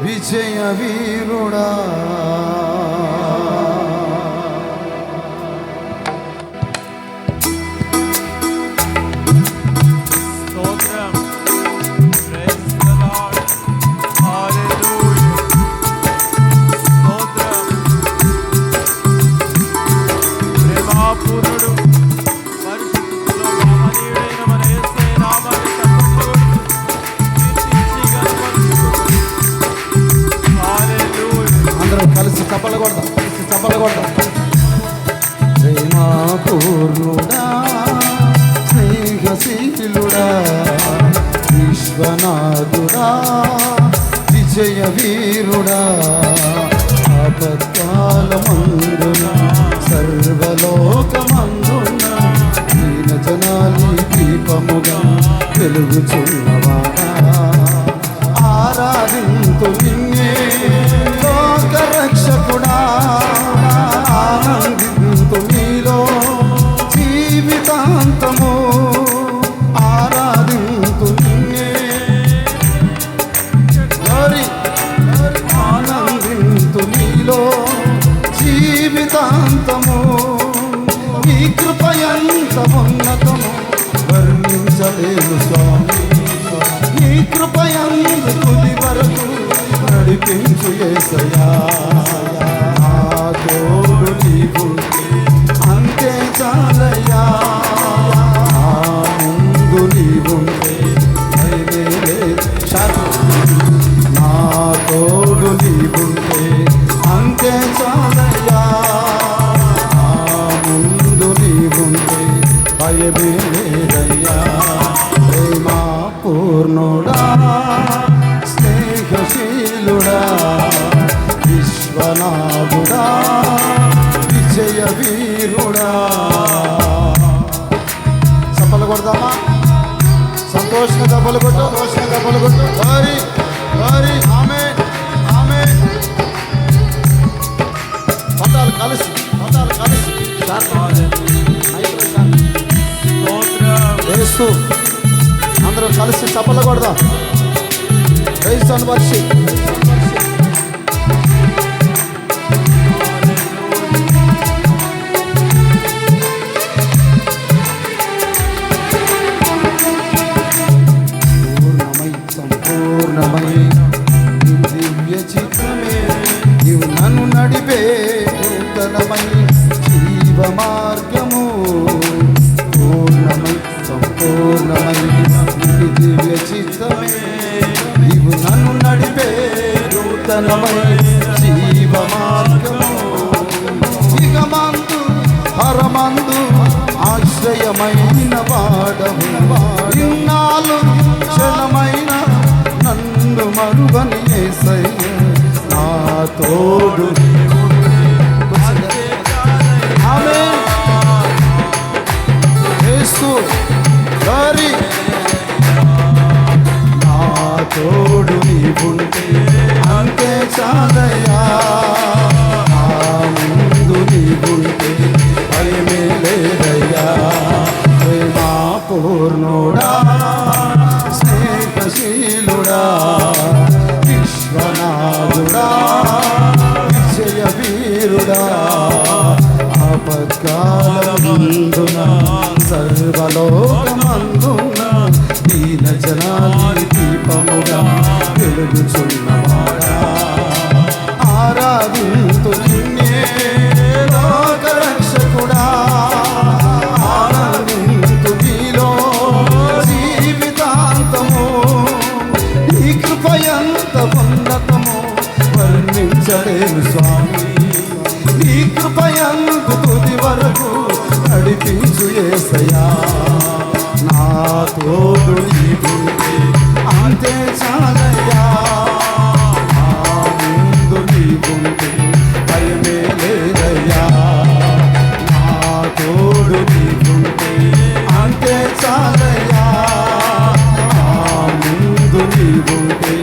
విజయ వీరుడా. చప్పలు కొడతాం. ప్రేమా పూర్ణుడా, స్నేహశీలుడా, విశ్వనాథుడా, విజయ వీరుడా, ఆపత్కాలమందున సర్వలోకమందున దీన జనాలి దీపముగా వెలుగుచున్నవాడా, ఆరాధింతు నిన్నే రక్షకుడా, ఆనందింతు నీలో జీవితాంతము, ఆరాధింతు నిన్నే ఆనందింతు నీలో జీవితాంతము. నీ కృపయంత ఉన్నతము వర్ణించలేను స్వామి, నీ కృపయంత తుది వరకు నడిపించు యేసయ్యా. తోడు నీవుంటే అంతే చాలయ్యా, ముందు నీవుంటే నా తోడు నీవుంటే అంతే చాలయ్యా, ముందు నీవుంటే భయమే లేదయ్యా. ప్రేమా పూర్ణుడా, స్నేహశీలుడా, విశ్వనాథుడా, విజయ వీరుడా. చప్పలు కొడదామా? సంతోషంగా దెబ్బలు కొట్టు, సంతోషంగా దెబ్బలు కొట్టు. హరి హరి ఆమేన్ ఆమేన్. పదాలు కలిసి యేసు అందరూ కలిసి చప్పలు కొడదాం. Praise and worship. సంపూర్ణమై దివ్య చిత్రమే నీవు నన్ను నడిపే నూతనమై జీవ మార్గము. పూర్ణమై సంపూర్ణమై దివ్య చిత్రమే నీవు నన్ను నడిపే నూతనమై జీవ మార్గము. ఇగమందు పరమందు ఆశ్రయమైన వాడము, ఇన్నాళ్ళు క్షణమైన నన్ను మరువని యేసయ్య నా తోడు. ఆమేన్. యేసు హరి, నా తోడు నీవుంటే అంతే చాలయ్యా, ముందు నీవుంటే భయమే లేదయ్యా. ప్రేమా పూర్ణుడా, స్నేహశీలుడా, విశ్వనాథుడా, విజయ వీరుడా, ఆపత్కాలమందున సర్వలోకమందున దీన జనాలి దీపముగా వెలుగుచున్నవాడా, ఆరాధింతు నిన్నే లోకరక్షకుడా, ఆనందింతు నీలో జీవితాంతము. నీ కృపయంత ఉన్నతము వర్ణించలేను స్వామి, నీ కృపయంత తుది వరకు నడిపించు యేసయ్యా. నా తోడు నీవుంటే అంతే చాలయ్యా, ముందు నీవుంటే భయమే లేదయ్యా. నా తోడు నీవుంటే అంతే చాలయ్యా, ముందు నీవుంటే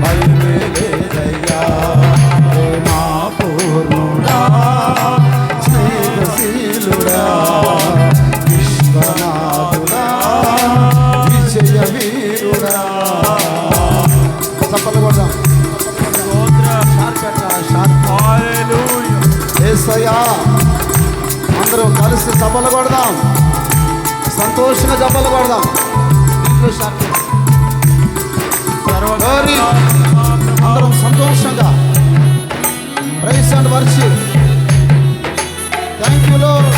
భయమే లేదయ్యా. నా పూర్ణుడా, స్నేహశీలుడా, విశ్వనాథుడా, విజయ వీరుడా. చప్పలు కొడదాం, సంతోషంగా చప్పలు కొడదాం. Glory. అందరం సంతోషంగా praise and worship. Thank you lord.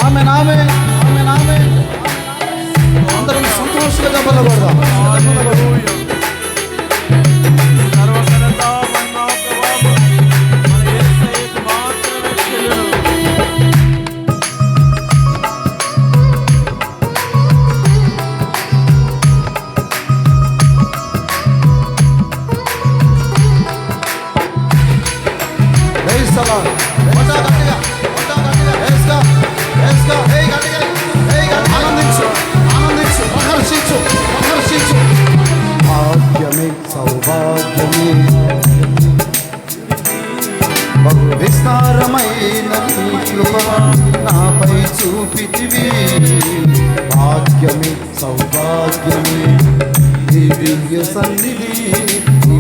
ఆమేన్ ఆమేన్ ఆమేన్ ఆమేన్. అందరం సంతోషంగా చప్పలు కొడదాం. భాగ్యమే సౌభాగ్యమే బహు విస్తారమైన నీ కృప నాపై చూపితివి. భాగ్యమే సౌభాగ్యమే నీ దివ్య సన్నిధి, నీ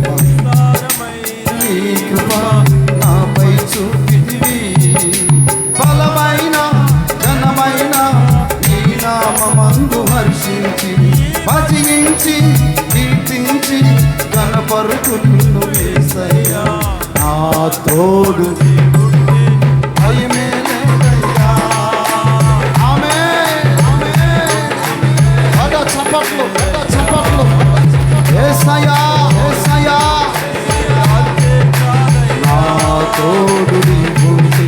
కృప నాపై చూపితివి. బలమైన ఘనమైన నీ నామమందు హర్షించి భజించి కీర్తించి కనపరుతును యేసయ్యా. నా తోడు భయమే లేదయ్యా. ఆమేన్ ఆమేన్. అద చప్పట్లు యేసయ్యా యేసయ్యా. నా తోడు నీవుంటే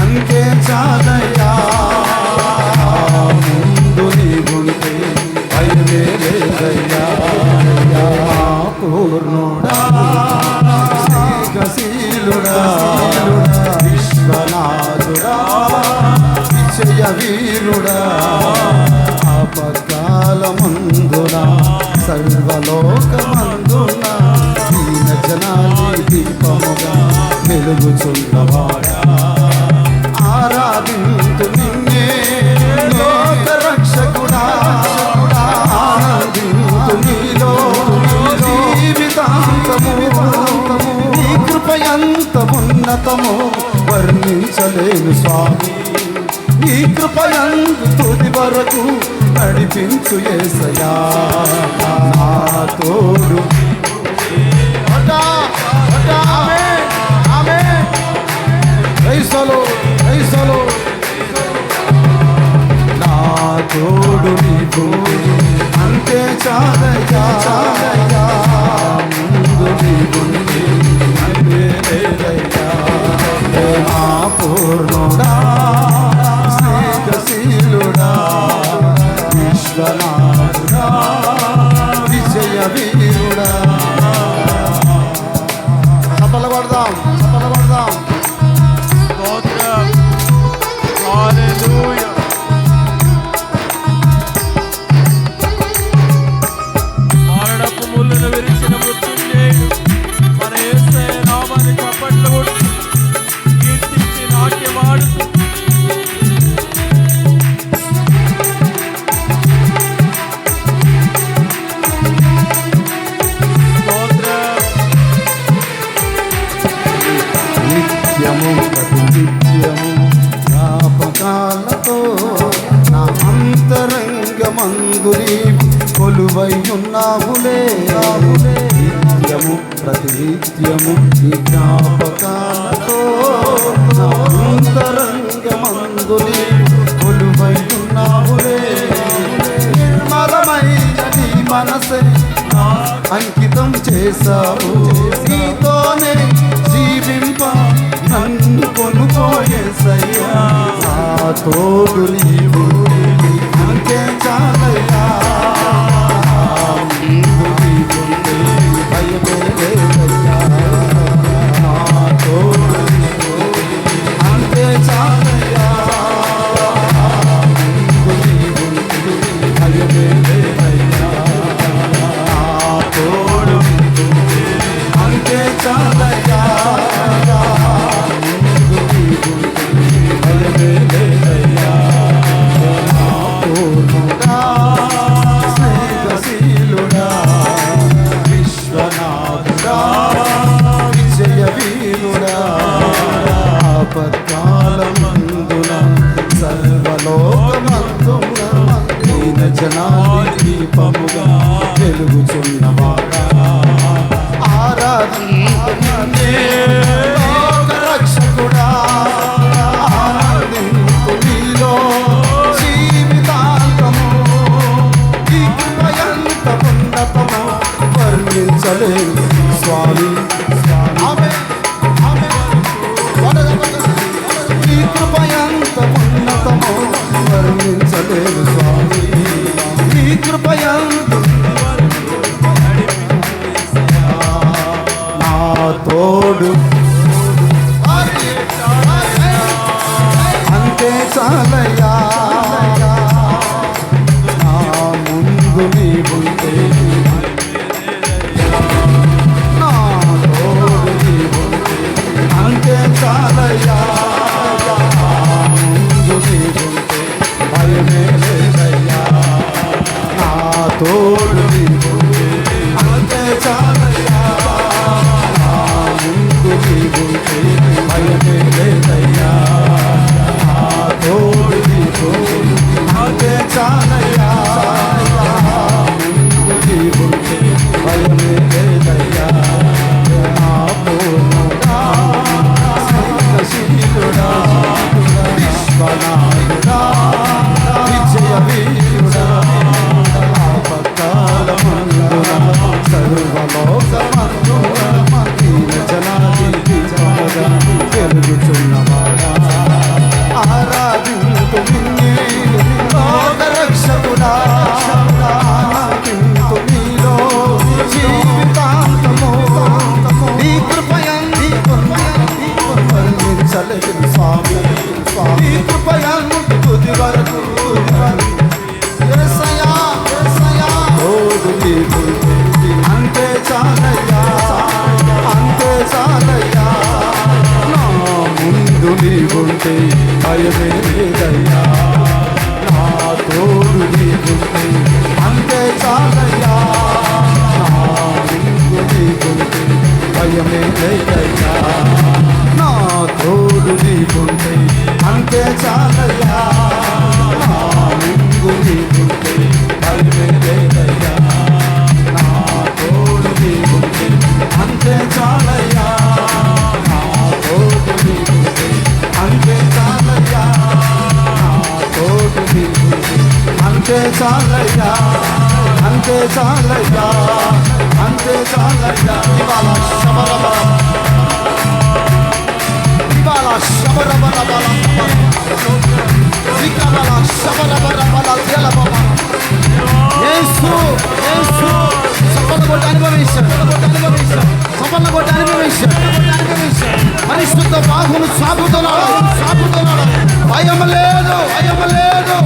అంతే చాలయ్యా. ముందు నీవుంటే భయమే లేదయ్యా. పూర్ణుడా శ్రీకశీలుడా విశ్వనాథుడా విజయ వీరుడా ఆపత్కాలమందున సర్వలోకమందున దీన జనాన్ని దీపముగా వెలుగుచున్నవాడా. ఆరాధింతు నిన్నే లోక రక్షకుడా. ఆరాధింతు నీలో జీవితాంతము. నీ కృప ఎంత ఉన్నతమో వర్ణించలేను స్వామి. నీ కృప ఎంత తుది వరకు నడిపించు యేసయ్యా. నా తోడు నా తోడు నీకు అంతే చాలయ్యా. ముందు నీవుంటే అంతే లేదయ్యా. నా పూర్ణుడా శ్రీకశీలుడా విశ్వనాథుడా విజయ వీరుడా. చప్పలు కొడదాం. నిత్యము ప్రతినిత్యము జ్ఞాపకాలతో నా అంతరంగమందు నీవు కొలువై ఉన్నావులే. నిత్యము ప్రతినిత్యము నీ జ్ఞాపకాలతో నా అంతరంగమందు నీవు కొలువై ఉన్నావులే. నిర్మలమైన నీ మనసే అంకితం చేశావు. నీతోనే జీవింప నన్ను కొనుకోయేసయ్యా. నా తోడు నీవు అంతే చాలయ్యా. ముందు నీవుంటే భయమే లేదయ్యా. నా తోడు నీవు అంతే చాలయ్యా. ముందు నీవుంటే భయమే లేదయ్యా. నా తోడు అంతే చాలయ్యా. వెలుగుచున్నవాడా ఆరాధించునే లోక రక్షకుడా ఆనందింతు నీలో జీవితాంతము ఈ కృప ఎంత ఉన్నతమో వర్ణించలేదు స్వామి ఆమేన్ ఆమేన్ ఈ కృప ఎంత ఉన్నతమో వర్ణించలేదు స్వామి ఈ కృప ఎంత నా తోడు అంతే చాలయ్యా నా ముందు నీ ఉంటే నా తోడు నీ ఉంటే అంతే చాలయ్యా ముందు నీ ఉంటే భయమే లేదయ్యా నా తోడు నీ ఉంటే అంతే చాలయ్యా ముందు నీ ఉంటే భయమే లేదయ్యా నా తోడు నీ ఉంటే అంతే చాలయ్యా ముందు నీ ఉంటే భయమే లేదయ్యా నా పూర్ణుడా స్నేహశీలుడా విశ్వనాథుడా విజయ వీరుడా ఆపత్కాలమందున సర్వలోకమందున దీన జనానికి జనగా వెలుగుచున్నవాడా ఆరాధింతు నిన్నే లోక రక్షకుడా ఆనందింతు నీలో జీవితాంతము నీ కృపయంది వర్ణించలేదు స్వామి నీ కృపయందు తుది వరకు యేసయ్యా యేసయ్యా తోడు నీకు అంతే చాలయ్యా అంతే చాలయ్యా నా ముందు నీవుంటే భయమే లేదయ్యా నా తోడు నీవుంటే అంతే చాలయ్యా నా ముందు నీవుంటే భయమే లేదయ్యా నా తోడు నీవుంటే అంతే చాలయ్యా నా ముందు నీవుంటే భయమే లేదయ్యా నా తోడు నీవుంటే అంతే చాలయ్యా నా తోడు నీవుంటే అంతే చాలయ్యా నా తోడు నీవుంటే అంతే చాలయ్యా అంతే చాలయ్యా అంతే చాలయ్యా ఇవాళ శబరబరబల యేసు యేసు సఫల కొట్టి అనుభవించాడు సఫల కొట్టి అనుభవించాడు పరిశుద్ధ బాహును సాపుతున్నాడు భయం లేదు భయం లేదు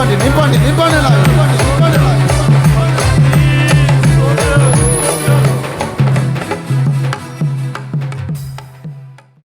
నింపండి